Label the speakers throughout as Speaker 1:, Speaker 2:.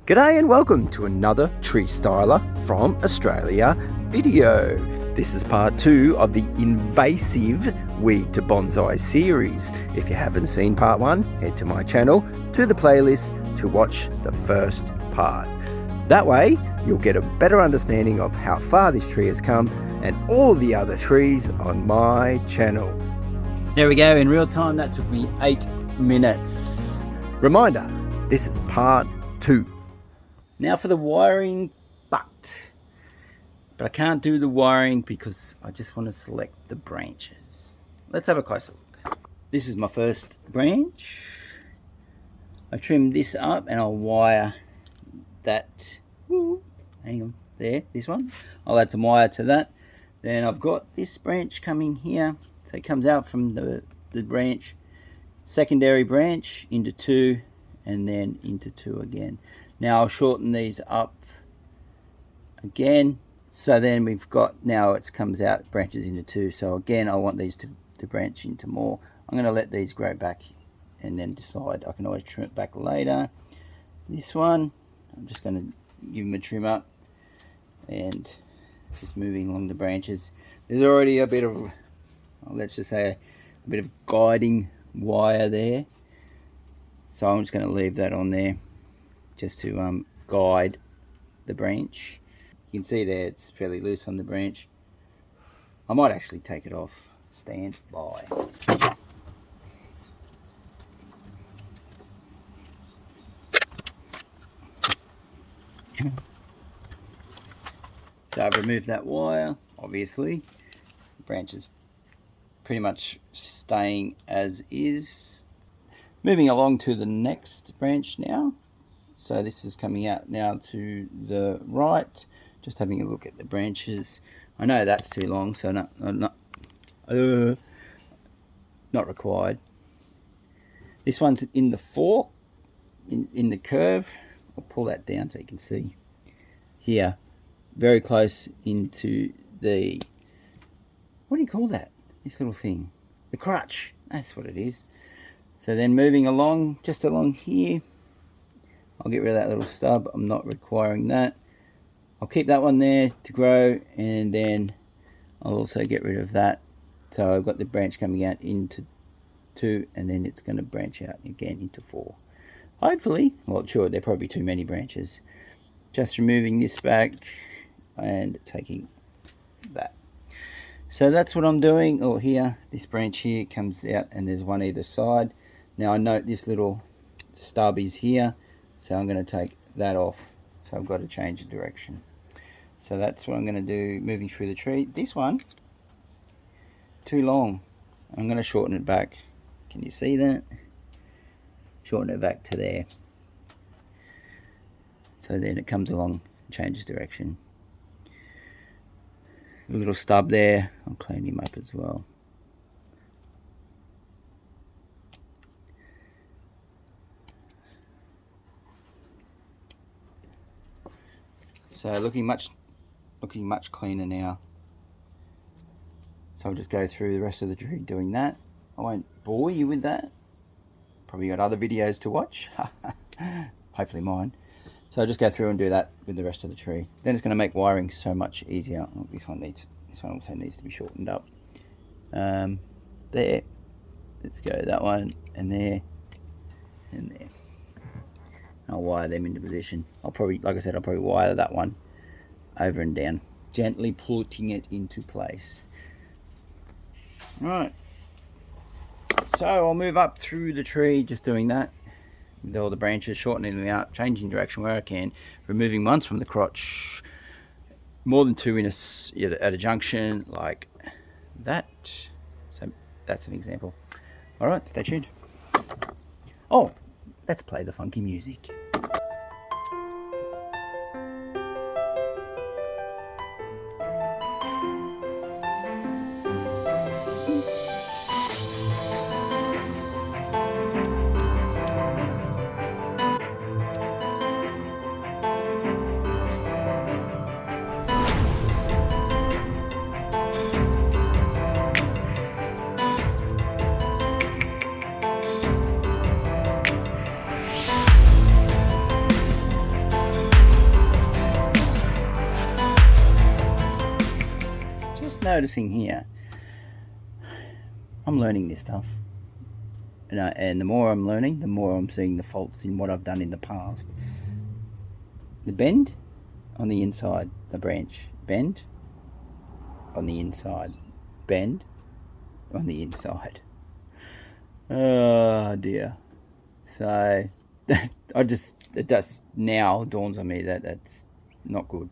Speaker 1: G'day and welcome to another Tree Styler from Australia video. This is part 2 of the Invasive Weed to Bonsai series. If you haven't seen part 1, head to my channel, to the playlist to watch the first part. That way you'll get a better understanding of how far this tree has come and all the other trees on my channel.
Speaker 2: There we go, in real time that took me 8 minutes.
Speaker 1: Reminder, this is part 2.
Speaker 2: Now for the wiring, but I can't do the wiring because I just want to select the branches. Let's have a closer look. This is my first branch. I trim this up and I'll wire that. Hang on, there, this one. I'll add some wire to that. Then I've got this branch coming here. So it comes out from the branch, secondary branch into 2 and then into 2 again. Now I'll shorten these up again. So then we've got, now it comes out, branches into 2. So again, I want these to branch into more. I'm going to let these grow back and then decide. I can always trim it back later. This one, I'm just going to give them a trim up and just moving along the branches. There's already a bit of, let's just say a bit of guiding wire there. So I'm just going to leave that on there just to guide the branch. You can see there it's fairly loose on the branch. I might actually take it off. Stand by. So I've removed that wire, obviously. The branch is pretty much staying as is. Moving along to the next branch now. So this is coming out now to the right. Just having a look at the branches. I know that's too long, so not required. This one's in the fork, in the curve. I'll pull that down so you can see. Here, very close into the, what do you call that? This little thing, the crutch. That's what it is. So then moving along, just along here, I'll get rid of that little stub. I'm not requiring that. I'll keep that one there to grow, and then I'll also get rid of that. So I've got the branch coming out into 2, and then it's going to branch out again into 4. Hopefully, well, sure, there are probably too many branches. Just removing this back and taking that. So that's what I'm doing. Oh, here, this branch here comes out, and there's one either side. Now I note this little stub is here, so I'm going to take that off. So I've got to change the direction. So that's what I'm going to do, moving through the tree. This one, too long. I'm going to shorten it back. Can you see that? Shorten it back to there. So then it comes along, changes direction. A little stub there, I'll clean him up as well. So looking much cleaner now. So I'll just go through the rest of the tree doing that. I won't bore you with that. Probably got other videos to watch. Hopefully mine. So I'll just go through and do that with the rest of the tree. Then it's going to make wiring so much easier. Oh, this one also needs to be shortened up. There. Let's go that one, and there, and there. I'll wire them into position. I'll probably, like I said, I'll probably wire that one over and down, gently putting it into place. Right. So I'll move up through the tree, just doing that. With all the branches, shortening them out, changing direction where I can, removing ones from the crotch, more than 2 at a junction, like that. So that's an example. All right, stay tuned. Oh, let's play the funky music. noticing here, I'm learning this stuff. And the more I'm learning, the more I'm seeing the faults in what I've done in the past. The bend on the inside, the branch. Bend on the inside. Bend on the inside. Oh dear. So it just now dawns on me that that's not good.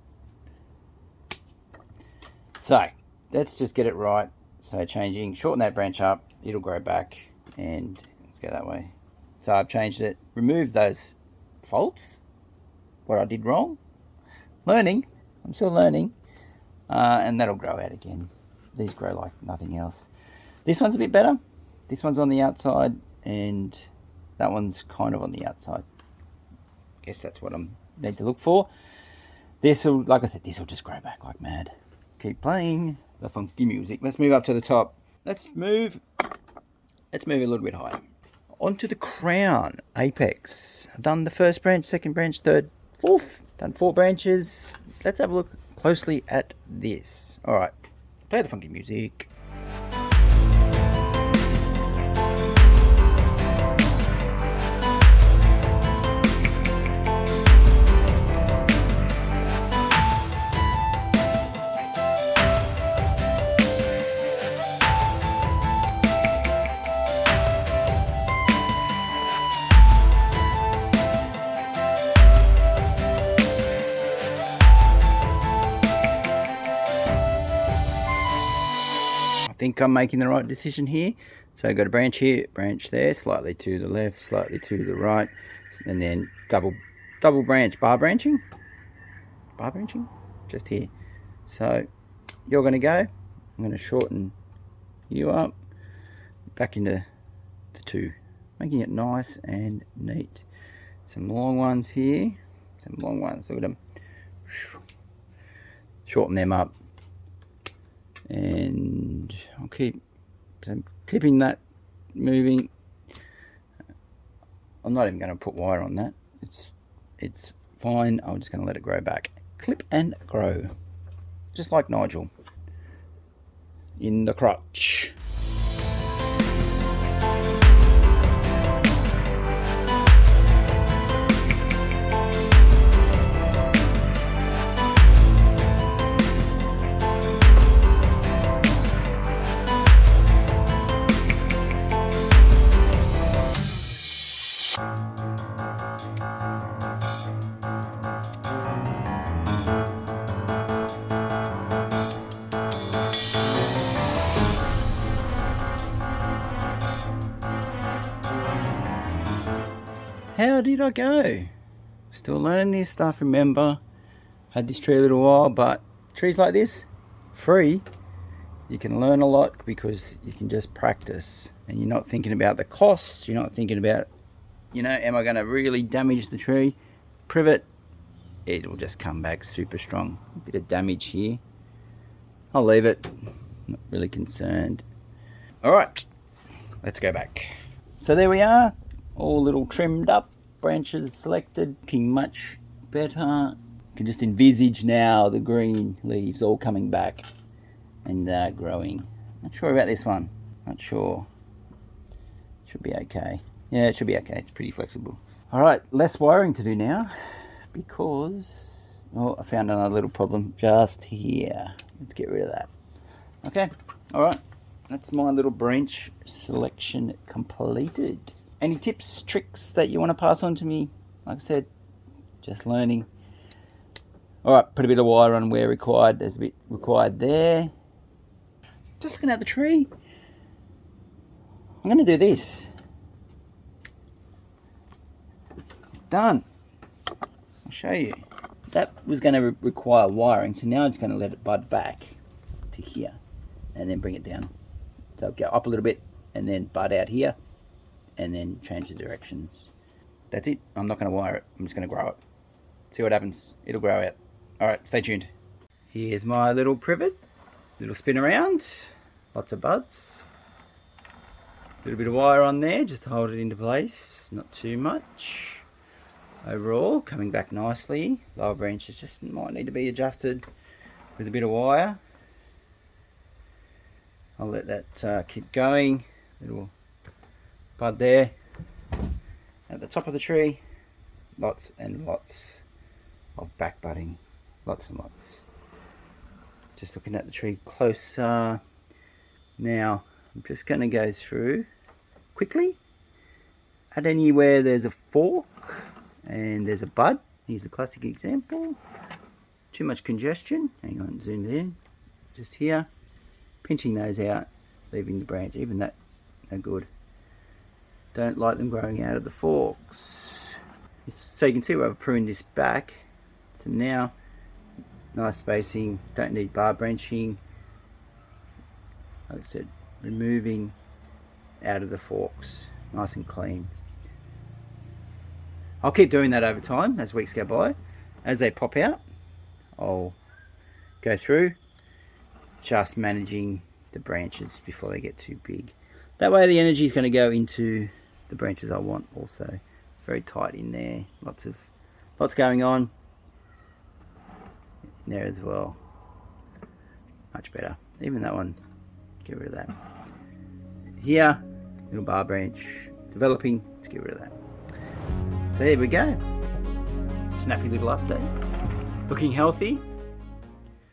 Speaker 2: So let's just get it right. So changing, shorten that branch up, it'll grow back, and let's go that way. So I've changed it, removed those faults, what I did wrong. Learning, I'm still learning, and that'll grow out again. These grow like nothing else. This one's a bit better. This one's on the outside, and that one's kind of on the outside. Guess that's what I need to look for. This will, like I said, this will just grow back like mad. Keep playing the funky music. Let's move up to the top. Let's move a little bit higher. Onto the crown, apex. I've done the first branch, second branch, third, fourth. Done 4 branches. Let's have a look closely at this. All right, play the funky music. I think I'm making the right decision here. So I've got a branch here, branch there, slightly to the left, slightly to the right, and then double branch, bar branching, just here. So you're going to go, I'm going to shorten you up, back into the 2, making it nice and neat. Some long ones here, some long ones, look at them. Shorten them up. And I'll keeping that moving. I'm not even going to put wire on that. It's fine. I'm just going to let it grow back. Clip and grow, just like Nigel in the crotch. How did I go? Still learning this stuff, remember. Had this tree a little while, but trees like this, free, you can learn a lot because you can just practice. And you're not thinking about the costs, you're not thinking about, am I going to really damage the tree? Privet, it will just come back super strong. A bit of damage here. I'll leave it, not really concerned. All right, let's go back. So there we are. All a little trimmed up, branches selected, looking much better. You can just envisage now the green leaves all coming back and growing. Not sure about this one, not sure. Should be okay. Yeah, it should be okay, it's pretty flexible. All right, less wiring to do now because, I found another little problem just here. Let's get rid of that. Okay, all right, that's my little branch selection completed. Any tips, tricks that you want to pass on to me? Like I said, just learning. All right, put a bit of wire on where required. There's a bit required there. Just looking at the tree. I'm going to do this. Done. I'll show you. That was going to require wiring, so now I'm just going to let it bud back to here and then bring it down. So go up a little bit and then bud out here. And then change the directions. That's it. I'm not going to wire it. I'm just going to grow it. See what happens. It'll grow out. All right, stay tuned. Here's my little privet. Little spin around. Lots of buds. A little bit of wire on there just to hold it into place. Not too much. Overall, coming back nicely. Lower branches just might need to be adjusted with a bit of wire. I'll let that keep going. Little bud there at the top of the tree. Lots and lots of back budding. Lots and lots. Just looking at the tree closer. Now I'm just going to go through quickly. At anywhere there's a fork and there's a bud. Here's a classic example. Too much congestion. Hang on, zoom in. Just here. Pinching those out, leaving the branch. Even that, no good. Don't like them growing out of the forks. So you can see where I've pruned this back. So now, nice spacing. Don't need bar branching. Like I said, removing out of the forks. Nice and clean. I'll keep doing that over time as weeks go by. As they pop out, I'll go through, just managing the branches before they get too big. That way the energy is going to go into the branches I want also. Very tight in there. Lots going on in there as well. Much better. Even that one, get rid of that. Here, little bar branch developing, let's get rid of that. So there we go. Snappy little update. Looking healthy.